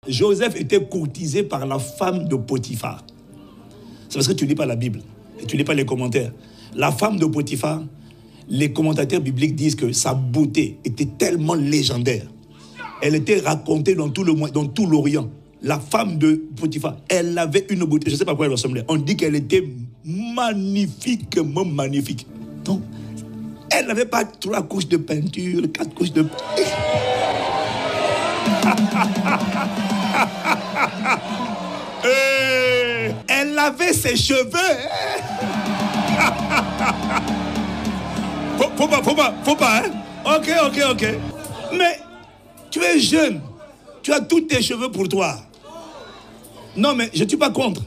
Joseph était courtisé par la femme de Potiphar. C'est parce que tu ne lis pas la Bible et tu ne lis pas les commentaires. La femme de Potiphar, les commentateurs bibliques disent que sa beauté était tellement légendaire. Elle était racontée dans tout l'Orient. La femme de Potiphar, elle avait une beauté. Je ne sais pas à quoi elle ressemblait. On dit qu'elle était magnifiquement magnifique. Donc, elle n'avait pas 3 couches de peinture, 4 couches de... Elle avait ses cheveux. Faut pas, hein? Ok. Mais tu es jeune. Tu as tous tes cheveux pour toi. Non, mais je ne suis pas contre.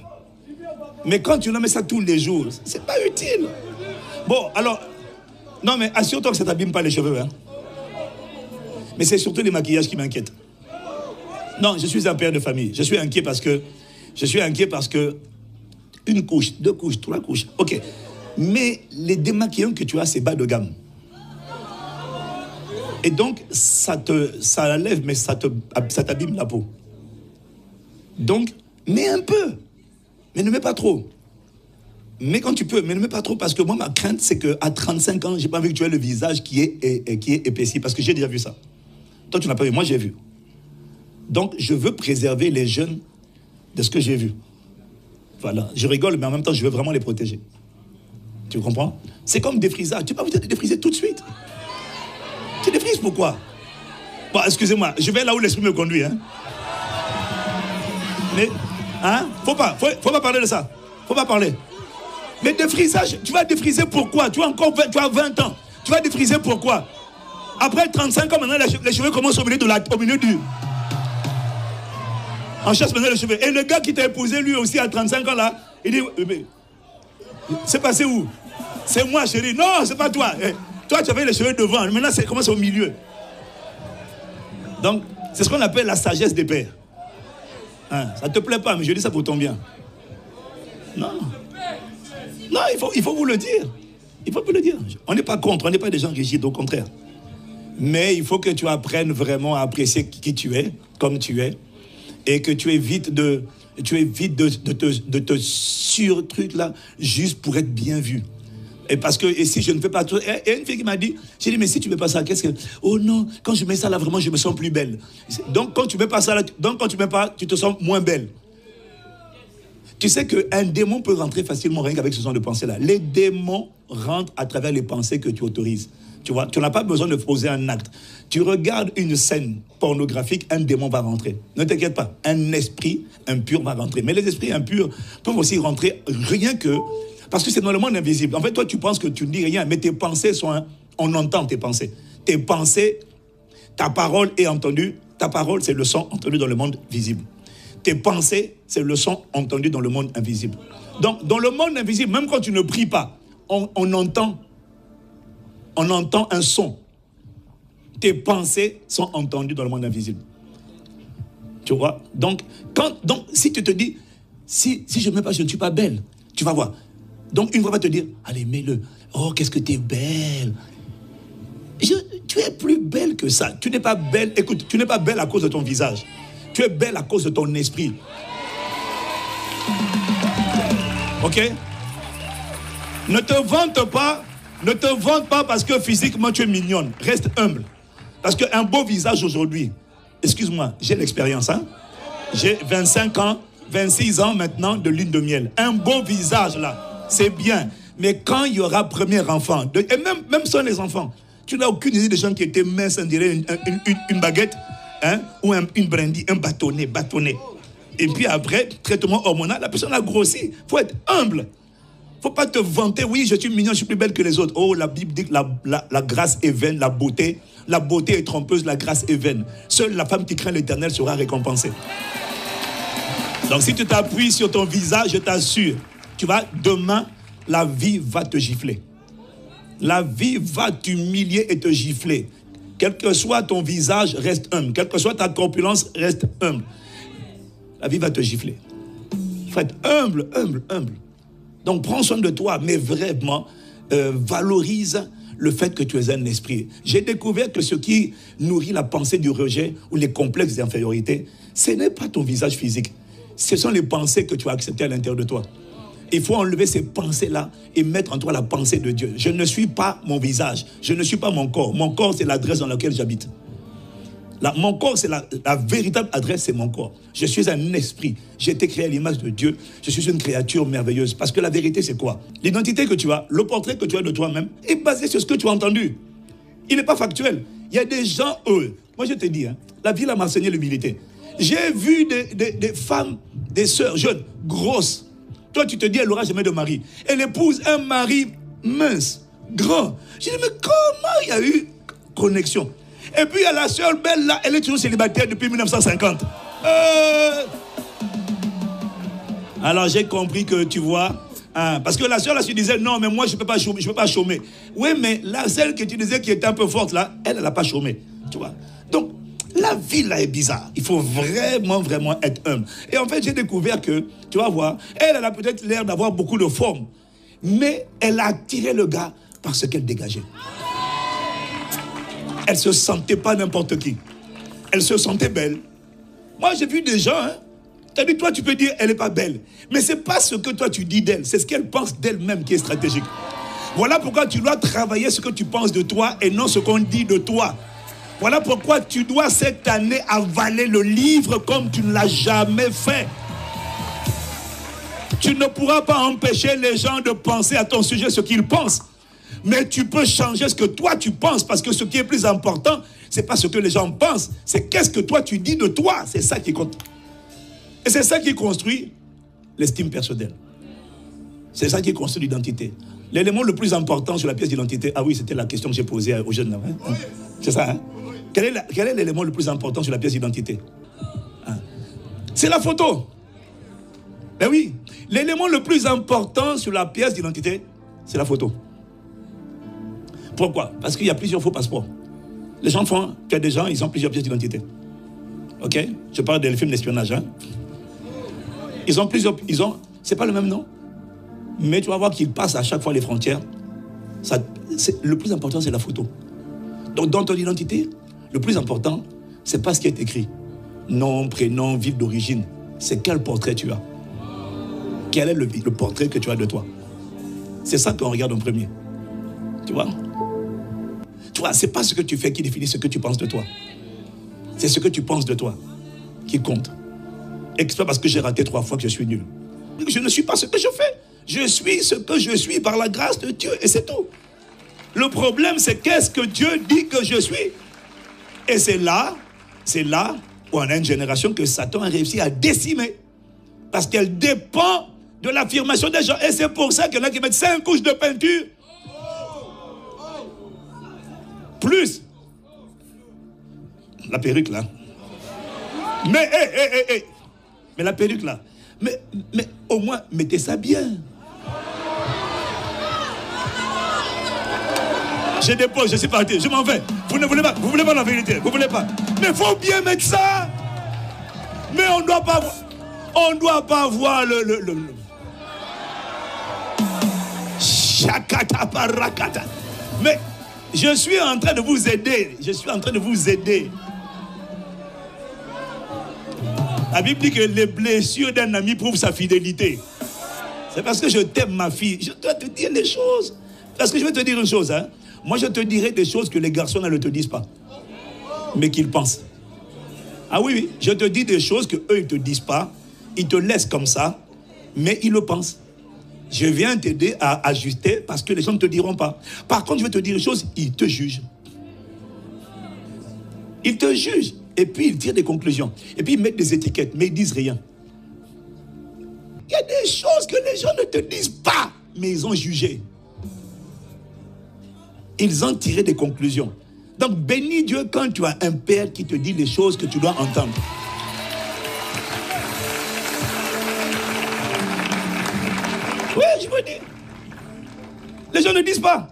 Mais quand tu mets ça tous les jours, c'est pas utile. Bon, alors... Non, mais assure-toi que ça ne t'abîme pas les cheveux, hein? Mais c'est surtout les maquillages qui m'inquiètent. Non, je suis un père de famille. Je suis inquiet parce que... Une couche, 2 couches, 3 couches. Ok. Mais les démaquillants que tu as, c'est bas de gamme. Et donc, ça lève, mais ça t'abîme la peau. Donc, mets un peu. Mais ne mets pas trop. Mais quand tu peux, mais ne mets pas trop. Parce que moi, ma crainte, c'est qu'à 35 ans, je n'ai pas envie que tu aies le visage qui est épaissi. Parce que j'ai déjà vu ça. Toi, tu n'as pas vu. Moi, j'ai vu. Donc, je veux préserver les jeunes de ce que j'ai vu. Voilà. Je rigole, mais en même temps, je veux vraiment les protéger. Tu comprends? C'est comme défrisage. Tu n'as pas envie de défriser tout de suite. Tu défrises pourquoi? Bon, excusez-moi, je vais là où l'esprit me conduit. Hein? Mais, hein? Faut pas parler de ça. Faut pas parler. Mais défrisage, tu vas défriser pourquoi? Tu as 20 ans. Tu vas défriser pourquoi? Après 35 ans, maintenant, les cheveux commencent au milieu du... On cherche maintenant les cheveux. Et le gars qui t'a épousé, lui aussi, à 35 ans, là, il dit, c'est passé où? C'est moi, chérie. Non, c'est pas toi. Toi, tu avais les cheveux devant. Maintenant, ça commence au milieu. Donc, c'est ce qu'on appelle la sagesse des pères. Hein, ça ne te plaît pas, mais je dis ça pour ton bien. Non, il faut vous le dire. Il faut vous le dire. On n'est pas contre, on n'est pas des gens rigides, au contraire. Mais il faut que tu apprennes vraiment à apprécier qui tu es, comme tu es. Et que tu évites de te sur-truc là, juste pour être bien vu. Et parce que, et si je ne fais pas tout, et une fille qui m'a dit, j'ai dit, mais si tu ne mets pas ça, qu'est-ce que... Oh non, quand je mets ça là, vraiment, je me sens plus belle. Donc quand tu mets pas ça là, tu te sens moins belle. Tu sais qu'un démon peut rentrer facilement rien qu'avec ce genre de pensée là. Les démons rentrent à travers les pensées que tu autorises. Tu vois, tu n'as pas besoin de poser un acte. Tu regardes une scène pornographique, un démon va rentrer. Ne t'inquiète pas, un esprit impur va rentrer. Mais les esprits impurs peuvent aussi rentrer rien que... Parce que c'est dans le monde invisible. En fait, toi, tu penses que tu ne dis rien, mais tes pensées sont... On entend tes pensées. Tes pensées, ta parole est entendue. Ta parole, c'est le son entendu dans le monde visible. Tes pensées, c'est le son entendu dans le monde invisible. Donc, dans le monde invisible, même quand tu ne pries pas, on entend un son. Tes pensées sont entendues dans le monde invisible. Tu vois? Donc, si tu te dis, si je ne mets pas, je ne suis pas belle, tu vas voir. Donc, une fois, va te dire, allez, mets-le. Oh, qu'est-ce que tu es belle. Tu es plus belle que ça. Tu n'es pas belle. Écoute, tu n'es pas belle à cause de ton visage. Tu es belle à cause de ton esprit. Ok? Ne te vante pas parce que physiquement tu es mignonne. Reste humble. Parce qu'un beau visage aujourd'hui, excuse-moi, j'ai l'expérience, hein? J'ai 25 ans, 26 ans maintenant de lune de miel. Un beau visage là, c'est bien. Mais quand il y aura premier enfant, et même sans les enfants, tu n'as aucune idée des gens qui étaient minces, on dirait une baguette, hein? Ou une brindille, un bâtonnet. Et puis après, traitement hormonal, la personne a grossi. Il faut être humble. Faut pas te vanter, oui, je suis mignon, je suis plus belle que les autres. Oh, la Bible dit que la grâce est vaine, la beauté est trompeuse, la grâce est vaine. Seule la femme qui craint l'Éternel sera récompensée. Donc si tu t'appuies sur ton visage, je t'assure, demain, la vie va te gifler. La vie va t'humilier et te gifler. Quel que soit ton visage, reste humble. Quelle que soit ta corpulence, reste humble. La vie va te gifler. Il faut être humble. Donc, prends soin de toi, mais vraiment, valorise le fait que tu es un esprit. J'ai découvert que ce qui nourrit la pensée du rejet ou les complexes d'infériorité, ce n'est pas ton visage physique. Ce sont les pensées que tu as acceptées à l'intérieur de toi. Il faut enlever ces pensées-là et mettre en toi la pensée de Dieu. Je ne suis pas mon visage, je ne suis pas mon corps. Mon corps, c'est l'adresse dans laquelle j'habite. Mon corps, c'est la véritable adresse, c'est mon corps. Je suis un esprit. J'ai été créé à l'image de Dieu. Je suis une créature merveilleuse. Parce que la vérité, c'est quoi? L'identité que tu as, le portrait que tu as de toi-même est basé sur ce que tu as entendu. Il n'est pas factuel. Il y a des gens, eux, moi je te dis, hein, la vie m'a enseigné l'humilité. J'ai vu des femmes, des sœurs jeunes, grosses. Toi, tu te dis, elle n'aura jamais de mari. Elle épouse un mari mince, grand. Je dis, mais comment il y a eu connexion? Et puis, il y a la sœur belle, là, elle est toujours célibataire depuis 1950. Alors, j'ai compris que, tu vois, parce que la sœur, là, tu disais, non, mais moi, je ne peux pas chômer. Oui, mais celle que tu disais qui était un peu forte, là, elle n'a pas chômé. Tu vois. Donc, la vie, là, est bizarre. Il faut vraiment être humble. Et en fait, j'ai découvert que, tu vas voir, elle a peut-être l'air d'avoir beaucoup de forme. Mais elle a attiré le gars par ce qu'elle dégageait. Elle ne se sentait pas n'importe qui. Elle se sentait belle. Moi, j'ai vu des gens, hein. T'as dit, toi, tu peux dire, elle n'est pas belle. Mais ce n'est pas ce que toi, tu dis d'elle. C'est ce qu'elle pense d'elle-même qui est stratégique. Voilà pourquoi tu dois travailler ce que tu penses de toi et non ce qu'on dit de toi. Voilà pourquoi tu dois cette année avaler le livre comme tu ne l'as jamais fait. Tu ne pourras pas empêcher les gens de penser à ton sujet ce qu'ils pensent. Mais tu peux changer ce que toi tu penses, parce que ce qui est plus important, ce n'est pas ce que les gens pensent, c'est qu'est-ce que toi tu dis de toi. C'est ça qui compte. Et c'est ça qui construit l'estime personnelle. C'est ça qui construit l'identité. L'élément le plus important sur la pièce d'identité, ah oui, c'était la question que j'ai posée aux jeunes là. Hein? C'est ça, hein? Quel est l'élément le plus important sur la pièce d'identité? Hein? C'est la photo. Ben oui, l'élément le plus important sur la pièce d'identité, c'est la photo. Pourquoi? Parce qu'il y a plusieurs faux passeports. Les gens font, tu as des gens, ils ont plusieurs pièces d'identité. Ok? Je parle des films d'espionnage. Hein? Ils ont plusieurs, c'est pas le même nom. Mais tu vas voir qu'ils passent à chaque fois les frontières. Le plus important, c'est la photo. Donc, dans ton identité, le plus important, c'est pas ce qui est écrit. Nom, prénom, ville d'origine. C'est quel portrait tu as. Quel est le portrait que tu as de toi. C'est ça qu'on regarde en premier. Tu vois? Tu vois, c'est pas ce que tu fais qui définit ce que tu penses de toi. C'est ce que tu penses de toi qui compte. Et c'est pas parce que j'ai raté 3 fois que je suis nul. Je ne suis pas ce que je fais. Je suis ce que je suis par la grâce de Dieu. Et c'est tout. Le problème, c'est qu'est-ce que Dieu dit que je suis. Et c'est là où on a une génération que Satan a réussi à décimer. Parce qu'elle dépend de l'affirmation des gens. Et c'est pour ça qu'il y en a qui mettent 5 couches de peinture. Plus la perruque là. Mais mais la perruque là. Mais au moins mettez ça bien. Je dépose, je suis parti, je m'en vais. Vous ne voulez pas, vous voulez pas la vérité, vous voulez pas. Mais il faut bien mettre ça. Mais on doit pas voir le... Shakata parakata. Mais je suis en train de vous aider. Je suis en train de vous aider. La Bible dit que les blessures d'un ami prouvent sa fidélité. C'est parce que je t'aime, ma fille. Je dois te dire les choses. Parce que je vais te dire une chose. Hein. Moi, je te dirai des choses que les garçons ne te disent pas. Mais qu'ils pensent. Ah oui, oui. Je te dis des choses qu'eux, ils ne te disent pas. Ils te laissent comme ça. Mais ils le pensent. Je viens t'aider à ajuster parce que les gens ne te diront pas. Par contre, je vais te dire une chose. Ils te jugent. Ils te jugent. Et puis, ils tirent des conclusions. Et puis, ils mettent des étiquettes. Mais ils ne disent rien. Il y a des choses que les gens ne te disent pas. Mais ils ont jugé. Ils ont tiré des conclusions. Donc, bénis Dieu quand tu as un père qui te dit les choses que tu dois entendre. Oui, je veux dire. Les gens ne disent pas.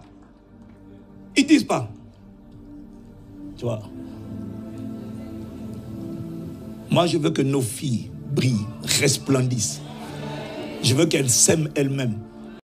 Ils ne disent pas. Tu vois. Moi, je veux que nos filles brillent, resplendissent. Je veux qu'elles s'aiment elles-mêmes.